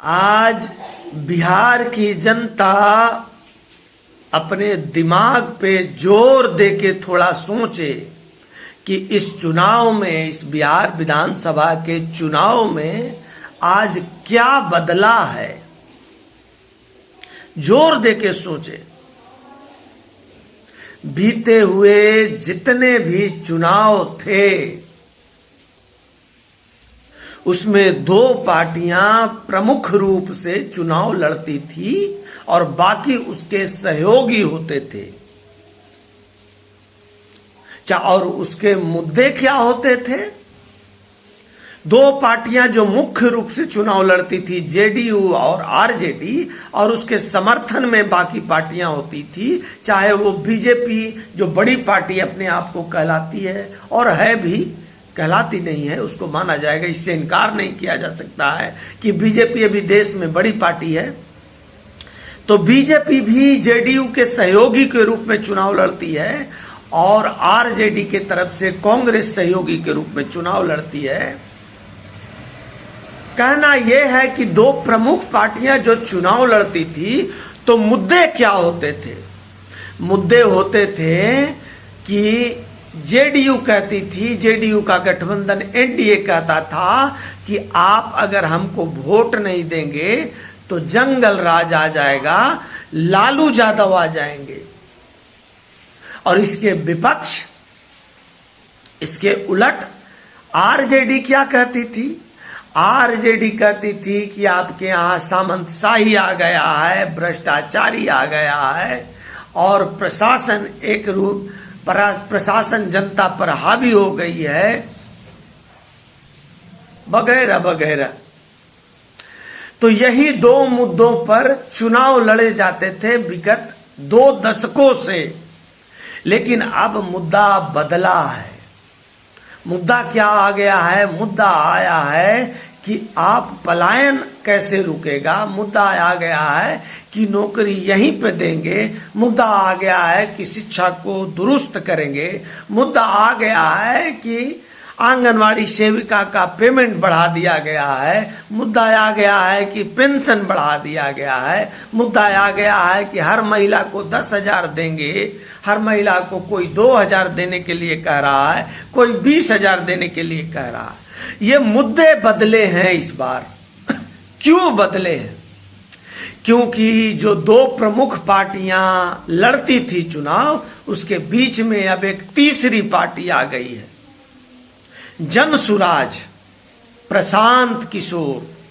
आज बिहार की जनता अपने दिमाग पे जोर देके थोड़ा सोचे कि इस चुनाव में, इस बिहार विधानसभा के चुनाव में आज क्या बदला है। जोर देके सोचे। बीते हुए जितने भी चुनाव थे उसमें दो पार्टियां प्रमुख रूप से चुनाव लड़ती थी और बाकी उसके सहयोगी होते थे। और उसके मुद्दे क्या होते थे? दो पार्टियां जो मुख्य रूप से चुनाव लड़ती थी, जेडीयू और आरजेडी, और उसके समर्थन में बाकी पार्टियां होती थी, चाहे वो बीजेपी जो बड़ी पार्टी अपने आप को कहलाती है और है भी, कहलाती नहीं है, उसको माना जाएगा, इससे इनकार नहीं किया जा सकता है कि बीजेपी अभी देश में बड़ी पार्टी है। तो बीजेपी भी जेडीयू के सहयोगी के रूप में चुनाव लड़ती है और आरजेडी के तरफ से कांग्रेस सहयोगी के रूप में चुनाव लड़ती है। कहना यह है कि दो प्रमुख पार्टियां जो चुनाव लड़ती थी तो मुद्दे क्या होते थे? मुद्दे होते थे कि जेडीयू कहती थी, जेडीयू का गठबंधन एनडीए कहता था कि आप अगर हमको वोट नहीं देंगे तो जंगल राज आ जाएगा, लालू यादव आ जाएंगे। और इसके विपक्ष, इसके उलट आरजेडी क्या कहती थी? आरजेडी कहती थी कि आपके यहां सामंतशाही आ गया है, भ्रष्टाचारी आ गया है और प्रशासन एक रूप प्रशासन जनता पर हावी हो गई है, वगैरह वगैरह। तो यही दो मुद्दों पर चुनाव लड़े जाते थे विगत 2 दशकों से। लेकिन अब मुद्दा बदला है। मुद्दा क्या आ गया है? मुद्दा आया है कि आप पलायन कैसे रुकेगा। मुद्दा आ गया है कि नौकरी यहीं पे देंगे। मुद्दा आ गया है कि शिक्षा को दुरुस्त करेंगे। मुद्दा आ गया है कि आंगनवाड़ी सेविका का पेमेंट बढ़ा दिया गया है। मुद्दा आ गया है कि पेंशन बढ़ा दिया गया है। मुद्दा आ गया है कि हर महिला को 10,000 देंगे। हर महिला को कोई 2,000 देने के लिए कह रहा है, कोई 20,000 देने के लिए कह रहा है। ये मुद्दे बदले हैं इस बार। क्यों बदले हैं? क्योंकि जो दो प्रमुख पार्टियां लड़ती थी चुनाव, उसके बीच में अब एक तीसरी पार्टी आ गई है, जनसुराज, प्रशांत किशोर।